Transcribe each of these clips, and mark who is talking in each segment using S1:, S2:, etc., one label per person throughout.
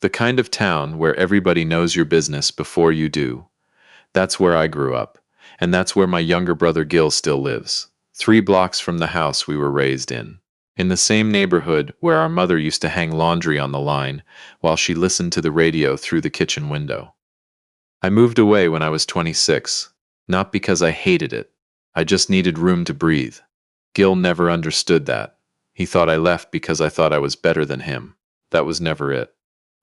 S1: The kind of town where everybody knows your business before you do. That's where I grew up, and that's where my younger brother Gil still lives. 3 blocks from the house we were raised in. In the same neighborhood where our mother used to hang laundry on the line while she listened to the radio through the kitchen window. I moved away when I was 26, not because I hated it. I just needed room to breathe. Gil never understood that. He thought I left because I thought I was better than him. That was never it.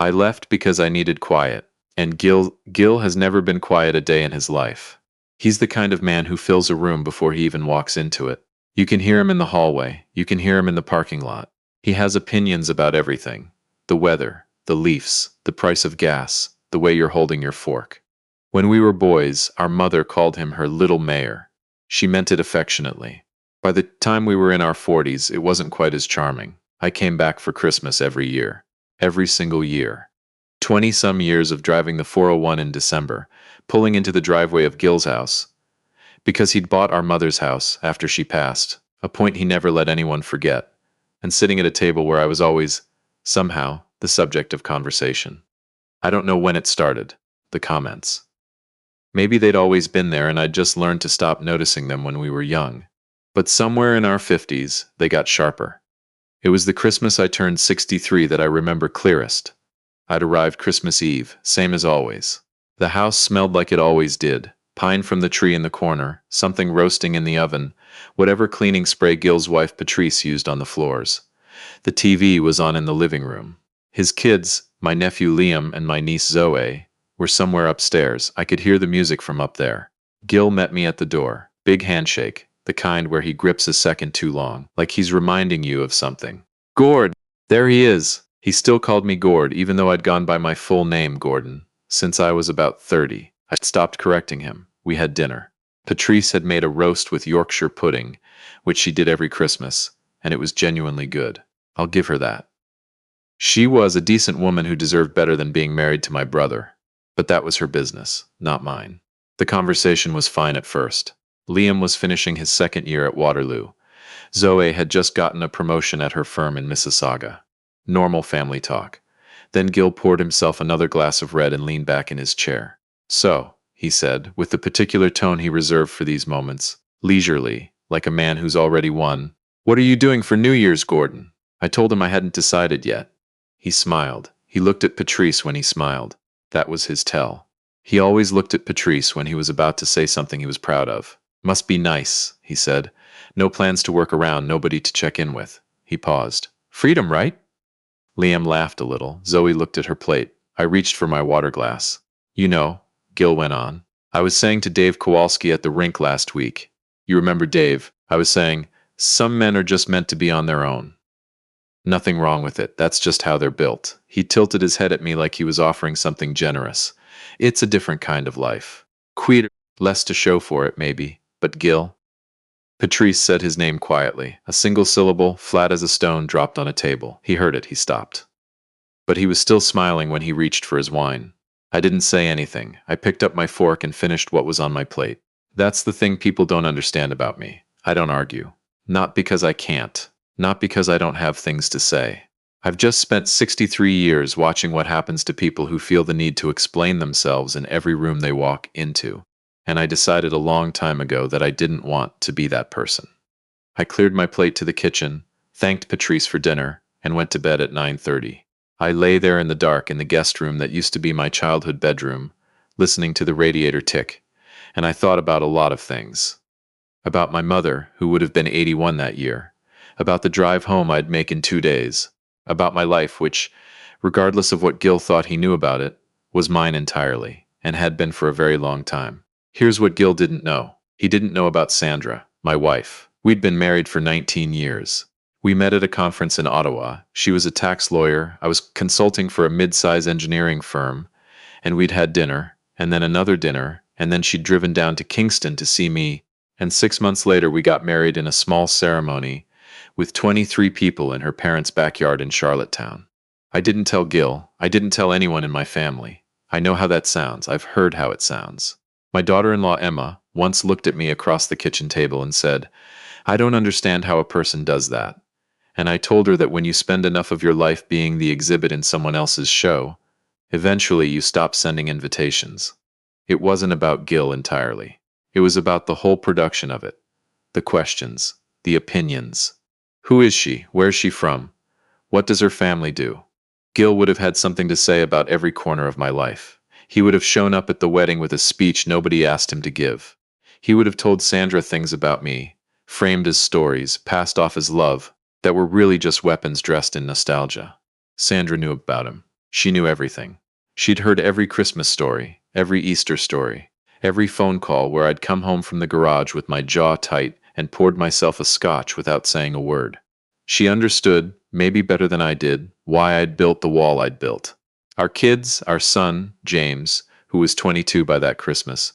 S1: I left because I needed quiet, and Gil has never been quiet a day in his life. He's the kind of man who fills a room before he even walks into it. You can hear him in the hallway, you can hear him in the parking lot. He has opinions about everything. The weather, the Leafs, the price of gas, the way you're holding your fork. When we were boys, our mother called him her little mayor. She meant it affectionately. By the time we were in our 40s, it wasn't quite as charming. I came back for Christmas every year. Every single year. 20-some years of driving the 401 in December, pulling into the driveway of Gil's house. Because he'd bought our mother's house after she passed, a point he never let anyone forget, and sitting at a table where I was always, somehow, the subject of conversation. I don't know when it started, the comments. Maybe they'd always been there and I'd just learned to stop noticing them when we were young. But somewhere in our 50s, they got sharper. It was the Christmas I turned 63 that I remember clearest. I'd arrived Christmas Eve, same as always. The house smelled like it always did. Pine from the tree in the corner, something roasting in the oven, whatever cleaning spray Gil's wife Patrice used on the floors. The TV was on in the living room. His kids, my nephew Liam and my niece Zoe, were somewhere upstairs. I could hear the music from up there. Gil met me at the door. Big handshake, the kind where he grips a second too long, like he's reminding you of something. Gord! There he is! He still called me Gord, even though I'd gone by my full name, Gordon, since I was about 30. I stopped correcting him. We had dinner. Patrice had made a roast with Yorkshire pudding, which she did every Christmas, and it was genuinely good. I'll give her that. She was a decent woman who deserved better than being married to my brother. But that was her business, not mine. The conversation was fine at first. Liam was finishing his 2nd year at Waterloo. Zoe had just gotten a promotion at her firm in Mississauga. Normal family talk. Then Gil poured himself another glass of red and leaned back in his chair. So, he said, with the particular tone he reserved for these moments, leisurely, like a man who's already won. What are you doing for New Year's, Gordon? I told him I hadn't decided yet. He smiled. He looked at Patrice when he smiled. That was his tell. He always looked at Patrice when he was about to say something he was proud of. Must be nice, he said. No plans to work around, nobody to check in with. He paused. Freedom, right? Liam laughed a little. Zoe looked at her plate. I reached for my water glass. You know, Gil went on. I was saying to Dave Kowalski at the rink last week. You remember Dave? I was saying, some men are just meant to be on their own. Nothing wrong with it. That's just how they're built. He tilted his head at me like he was offering something generous. It's a different kind of life. Quieter, less to show for it, maybe. But Gil? Patrice said his name quietly. A single syllable, flat as a stone, dropped on a table. He heard it. He stopped. But he was still smiling when he reached for his wine. I didn't say anything. I picked up my fork and finished what was on my plate. That's the thing people don't understand about me. I don't argue. Not because I can't. Not because I don't have things to say. I've just spent 63 years watching what happens to people who feel the need to explain themselves in every room they walk into. And I decided a long time ago that I didn't want to be that person. I cleared my plate to the kitchen, thanked Patrice for dinner, and went to bed at 9:30. I lay there in the dark in the guest room that used to be my childhood bedroom, listening to the radiator tick, and I thought about a lot of things. About my mother, who would have been 81 that year. About the drive home I'd make in 2 days. About my life, which, regardless of what Gil thought he knew about it, was mine entirely, and had been for a very long time. Here's what Gil didn't know. He didn't know about Sandra, my wife. We'd been married for 19 years. We met at a conference in Ottawa. She was a tax lawyer. I was consulting for a mid-size engineering firm, and we'd had dinner, and then another dinner, and then she'd driven down to Kingston to see me, and 6 months later we got married in a small ceremony with 23 people in her parents' backyard in Charlottetown. I didn't tell Gil. I didn't tell anyone in my family. I know how that sounds. I've heard how it sounds. My daughter-in-law Emma once looked at me across the kitchen table and said, I don't understand how a person does that. And I told her that when you spend enough of your life being the exhibit in someone else's show, Eventually, you stopped sending invitations. It wasn't about Gil entirely. It was about the whole production of it. The questions, the opinions. Who is she? Where's she from? What does her family do? Gil would have had something to say about every corner of my life. He would have shown up at the wedding with a speech nobody asked him to give. He would have told Sandra things about me, framed as stories, passed off as love, that were really just weapons dressed in nostalgia. Sandra knew about him. She knew everything. She'd heard every Christmas story, every Easter story, every phone call where I'd come home from the garage with my jaw tight and poured myself a scotch without saying a word. She understood, maybe better than I did, why I'd built the wall I'd built. Our kids, our son, James, who was 22 by that Christmas,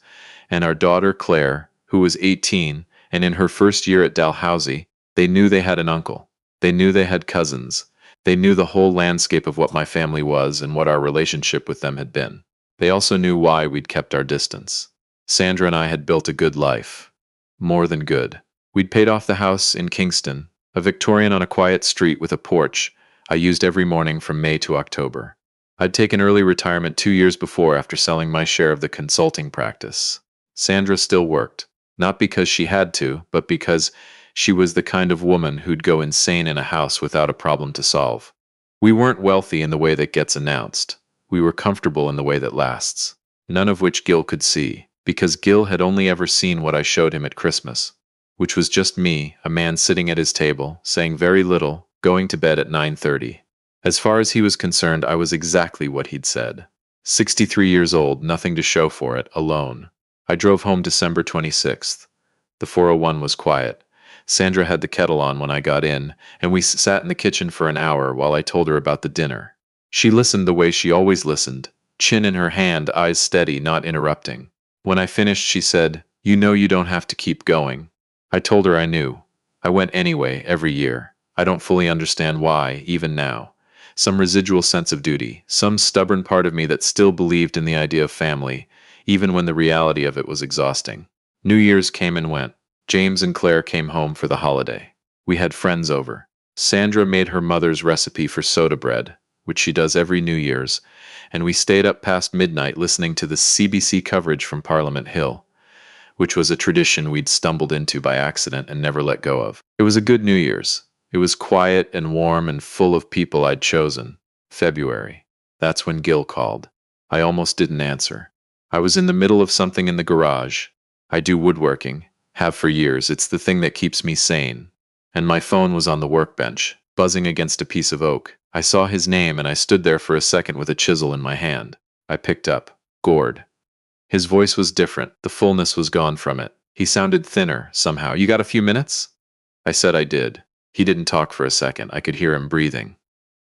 S1: and our daughter, Claire, who was 18, and in her first year at Dalhousie, they knew they had an uncle. They knew they had cousins. They knew the whole landscape of what my family was and what our relationship with them had been. They also knew why we'd kept our distance. Sandra and I had built a good life. More than good. We'd paid off the house in Kingston, a Victorian on a quiet street with a porch I used every morning from May to October. I'd taken early retirement 2 years before after selling my share of the consulting practice. Sandra still worked, not because she had to, but because she was the kind of woman who'd go insane in a house without a problem to solve. We weren't wealthy in the way that gets announced. We were comfortable in the way that lasts. None of which Gil could see, because Gil had only ever seen what I showed him at Christmas, which was just me, a man sitting at his table, saying very little, going to bed at 9:30. As far as he was concerned, I was exactly what he'd said. 63 years old, nothing to show for it, alone. I drove home December 26th. The 401 was quiet. Sandra had the kettle on when I got in, and we sat in the kitchen for an hour while I told her about the dinner. She listened the way she always listened, chin in her hand, eyes steady, not interrupting. When I finished, she said, "You know you don't have to keep going." I told her I knew. I went anyway, every year. I don't fully understand why, even now. Some residual sense of duty, some stubborn part of me that still believed in the idea of family, even when the reality of it was exhausting. New Year's came and went. James and Claire came home for the holiday. We had friends over. Sandra made her mother's recipe for soda bread, which she does every New Year's, and we stayed up past midnight listening to the CBC coverage from Parliament Hill, which was a tradition we'd stumbled into by accident and never let go of. It was a good New Year's. It was quiet and warm and full of people I'd chosen. February. That's when Gil called. I almost didn't answer. I was in the middle of something in the garage. I do woodworking. Have for years. It's the thing that keeps me sane. And my phone was on the workbench, buzzing against a piece of oak. I saw his name and I stood there for a second with a chisel in my hand. I picked up. Gord. His voice was different. The fullness was gone from it. He sounded thinner, somehow. "You got a few minutes?" I said I did. He didn't talk for a second. I could hear him breathing.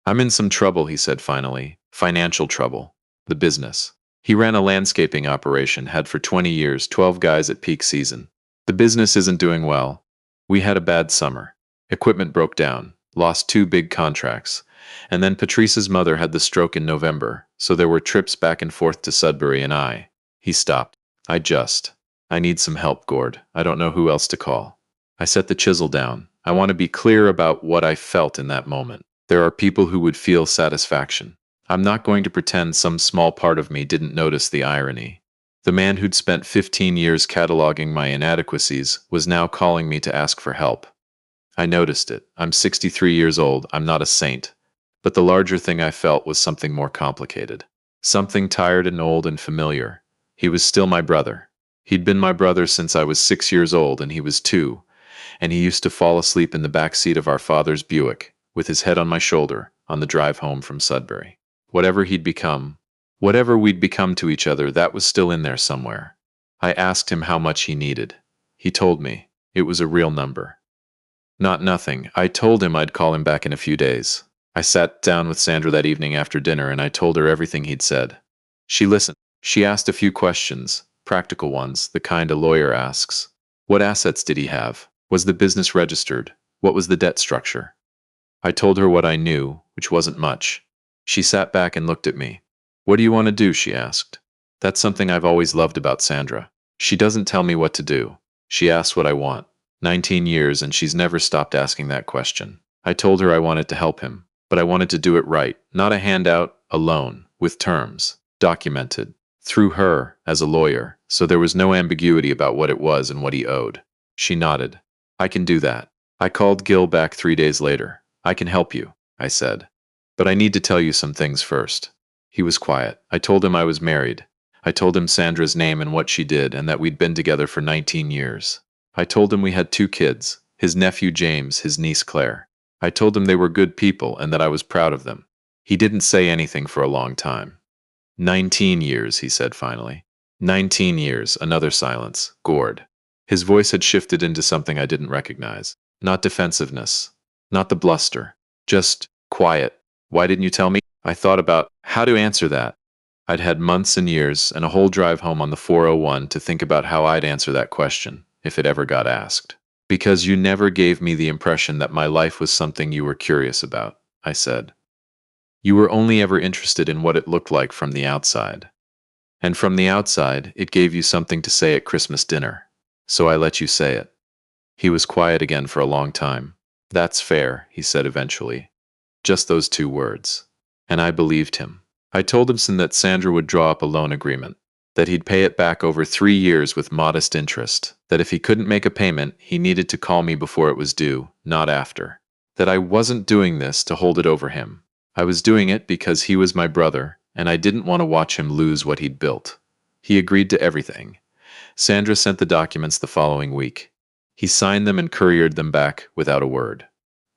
S1: "I'm in some trouble," he said finally. "Financial trouble. The business." He ran a landscaping operation, had for 20 years, 12 guys at peak season. "The business isn't doing well. We had a bad summer. Equipment broke down. Lost 2 big contracts. And then Patrice's mother had the stroke in November, so there were trips back and forth to Sudbury and I." He stopped. I need some help, Gord. I don't know who else to call." I set the chisel down. I want to be clear about what I felt in that moment. There are people who would feel satisfaction. I'm not going to pretend some small part of me didn't notice the irony. The man who'd spent 15 years cataloging my inadequacies was now calling me to ask for help. I noticed it. I'm 63 years old. I'm not a saint. But the larger thing I felt was something more complicated. Something tired and old and familiar. He was still my brother. He'd been my brother since I was 6 years old and he was 2, and he used to fall asleep in the back seat of our father's Buick, with his head on my shoulder, on the drive home from Sudbury. Whatever he'd become, whatever we'd become to each other, that was still in there somewhere. I asked him how much he needed. He told me. It was a real number. Not nothing. I told him I'd call him back in a few days. I sat down with Sandra that evening after dinner and I told her everything he'd said. She listened. She asked a few questions, practical ones, the kind a lawyer asks. What assets did he have? Was the business registered? What was the debt structure? I told her what I knew, which wasn't much. She sat back and looked at me. "What do you want to do?" she asked. That's something I've always loved about Sandra. She doesn't tell me what to do. She asks what I want. 19 years and she's never stopped asking that question. I told her I wanted to help him, but I wanted to do it right, not a handout, a loan. with terms, documented, through her as a lawyer, so there was no ambiguity about what it was and what he owed. She nodded. I can do that. I called Gil back 3 days later. I can help you, I said. But I need to tell you some things first. He was quiet. I told him I was married. I told him Sandra's name and what she did and that we'd been together for 19 years. I told him we had 2 kids, his nephew James, his niece Claire. I told him they were good people and that I was proud of them. He didn't say anything for a long time. 19 years, he said finally. 19 years, another silence, gored. His voice had shifted into something I didn't recognize. Not defensiveness, not the bluster, just quiet. Why didn't you tell me? I thought about how to answer that. I'd had months and years and a whole drive home on the 401 to think about how I'd answer that question, if it ever got asked. Because you never gave me the impression that my life was something you were curious about, I said. You were only ever interested in what it looked like from the outside. And from the outside, it gave you something to say at Christmas dinner. So I let you say it. He was quiet again for a long time. That's fair, he said eventually. Just those 2 words. And I believed him. I told him that Sandra would draw up a loan agreement, that he'd pay it back over 3 years with modest interest, that if he couldn't make a payment, he needed to call me before it was due, not after. That I wasn't doing this to hold it over him. I was doing it because he was my brother, and I didn't want to watch him lose what he'd built. He agreed to everything. Sandra sent the documents the following week. He signed them and couriered them back without a word.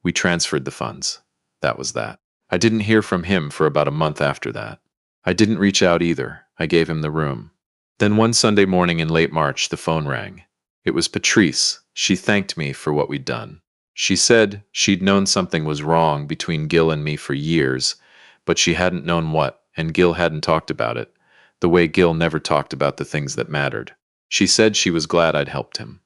S1: We transferred the funds. That was that. I didn't hear from him for about a month after that. I didn't reach out either. I gave him the room. Then one Sunday morning in late March, the phone rang. It was Patrice. She thanked me for what we'd done. She said she'd known something was wrong between Gil and me for years, but she hadn't known what, and Gil hadn't talked about it, the way Gil never talked about the things that mattered. She said she was glad I'd helped him.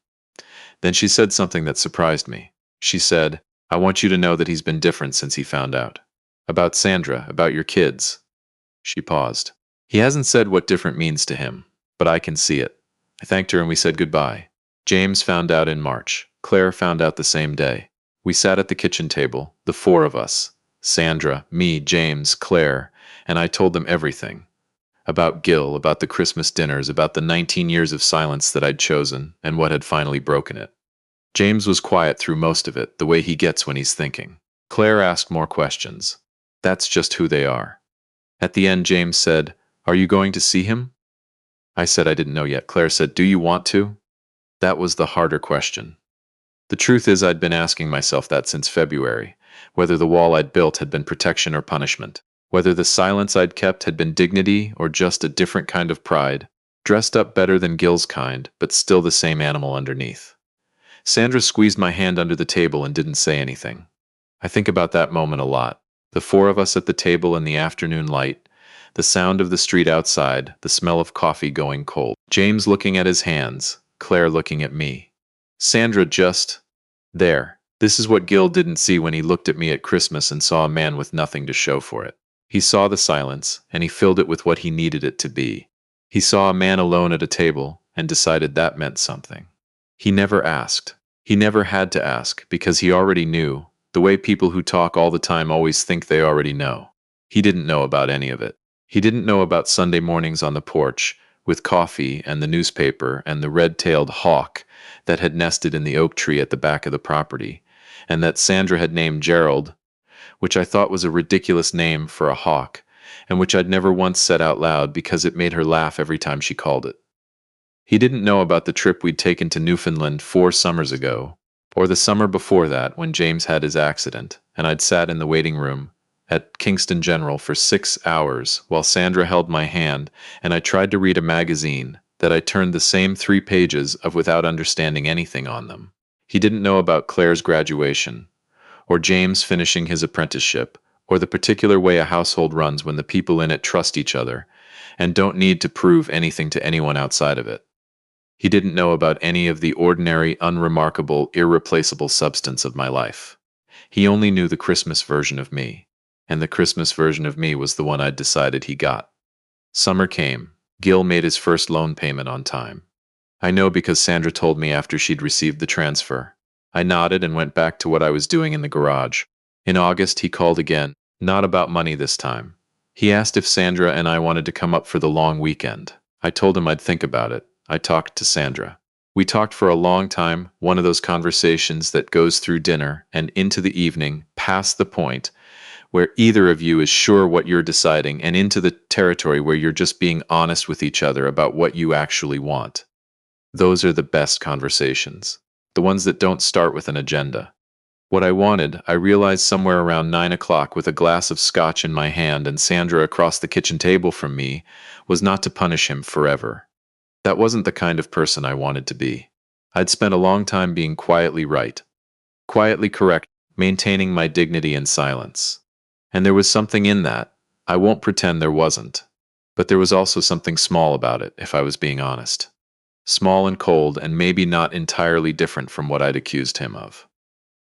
S1: Then she said something that surprised me. She said, I want you to know that he's been different since he found out. About Sandra, about your kids. She paused. He hasn't said what different means to him, but I can see it. I thanked her and we said goodbye. James found out in March. Claire found out the same day. We sat at the kitchen table, the 4 of us. Sandra, me, James, Claire, and I told them everything. About Gil, about the Christmas dinners, about the 19 years of silence that I'd chosen, and what had finally broken it. James was quiet through most of it, the way he gets when he's thinking. Claire asked more questions. That's just who they are. At the end, James said, Are you going to see him? I said I didn't know yet. Claire said, Do you want to? That was the harder question. The truth is I'd been asking myself that since February, whether the wall I'd built had been protection or punishment, whether the silence I'd kept had been dignity or just a different kind of pride, dressed up better than Gil's kind, but still the same animal underneath. Sandra squeezed my hand under the table and didn't say anything. I think about that moment a lot. The 4 of us at the table in the afternoon light, the sound of the street outside, the smell of coffee going cold. James looking at his hands, Claire looking at me. Sandra just there. This is what Gil didn't see when he looked at me at Christmas and saw a man with nothing to show for it. He saw the silence, and he filled it with what he needed it to be. He saw a man alone at a table and decided that meant something. He never asked. He never had to ask because he already knew, the way people who talk all the time always think they already know. He didn't know about any of it. He didn't know about Sunday mornings on the porch, with coffee and the newspaper and the red-tailed hawk that had nested in the oak tree at the back of the property, and that Sandra had named Gerald, which I thought was a ridiculous name for a hawk, and which I'd never once said out loud because it made her laugh every time she called it. He didn't know about the trip we'd taken to Newfoundland 4 summers ago, or the summer before that when James had his accident, and I'd sat in the waiting room at Kingston General for 6 hours while Sandra held my hand and I tried to read a magazine that I turned the same 3 pages of without understanding anything on them. He didn't know about Claire's graduation, or James finishing his apprenticeship, or the particular way a household runs when the people in it trust each other and don't need to prove anything to anyone outside of it. He didn't know about any of the ordinary, unremarkable, irreplaceable substance of my life. He only knew the Christmas version of me, and the Christmas version of me was the one I'd decided he got. Summer came. Gil made his first loan payment on time. I know because Sandra told me after she'd received the transfer. I nodded and went back to what I was doing in the garage. In August, he called again, not about money this time. He asked if Sandra and I wanted to come up for the long weekend. I told him I'd think about it. I talked to Sandra. We talked for a long time, one of those conversations that goes through dinner and into the evening, past the point where either of you is sure what you're deciding, and into the territory where you're just being honest with each other about what you actually want. Those are the best conversations. The ones that don't start with an agenda. What I wanted, I realized somewhere around 9 o'clock with a glass of scotch in my hand and Sandra across the kitchen table from me, was not to punish him forever. That wasn't the kind of person I wanted to be. I'd spent a long time being quietly right, quietly correct, maintaining my dignity in silence. And there was something in that. I won't pretend there wasn't. But there was also something small about it, if I was being honest. Small and cold, and maybe not entirely different from what I'd accused him of.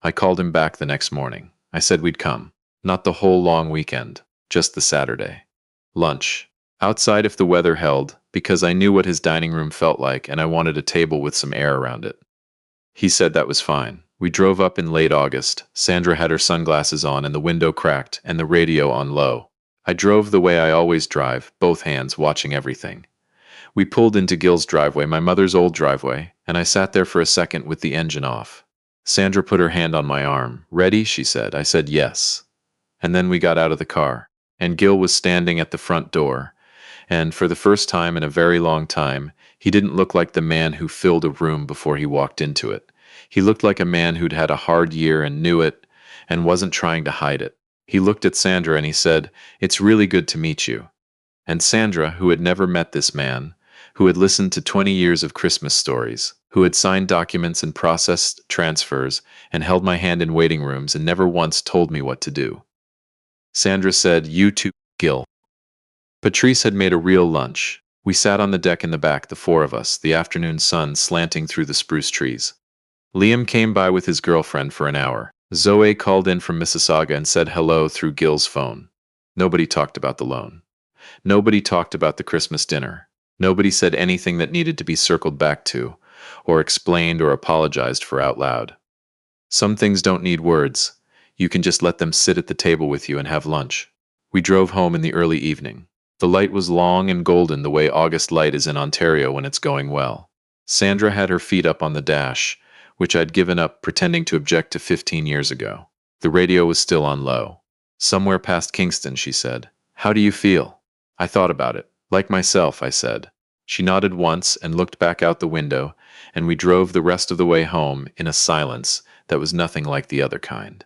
S1: I called him back the next morning. I said we'd come. Not the whole long weekend, just the Saturday. Lunch. Outside if the weather held, because I knew what his dining room felt like and I wanted a table with some air around it. He said that was fine. We drove up in late August. Sandra had her sunglasses on and the window cracked and the radio on low. I drove the way I always drive, both hands watching everything. We pulled into Gil's driveway, my mother's old driveway, and I sat there for a second with the engine off. Sandra put her hand on my arm. Ready? She said. I said yes. And then we got out of the car, and Gil was standing at the front door. And for the first time in a very long time, he didn't look like the man who filled a room before he walked into it. He looked like a man who'd had a hard year and knew it, and wasn't trying to hide it. He looked at Sandra and he said, "It's really good to meet you." And Sandra, who had never met this man, who had listened to 20 years of Christmas stories, who had signed documents and processed transfers and held my hand in waiting rooms and never once told me what to do. Sandra said, "You too, Gil." Patrice had made a real lunch. We sat on the deck in the back, the four of us, the afternoon sun slanting through the spruce trees. Liam came by with his girlfriend for an hour. Zoe called in from Mississauga and said hello through Gil's phone. Nobody talked about the loan. Nobody talked about the Christmas dinner. Nobody said anything that needed to be circled back to, or explained or apologized for out loud. Some things don't need words. You can just let them sit at the table with you and have lunch. We drove home in the early evening. The light was long and golden the way August light is in Ontario when it's going well. Sandra had her feet up on the dash, which I'd given up pretending to object to 15 years ago. The radio was still on low. "Somewhere past Kingston," she said. "How do you feel?" I thought about it. "Like myself," I said. She nodded once and looked back out the window, and we drove the rest of the way home in a silence that was nothing like the other kind.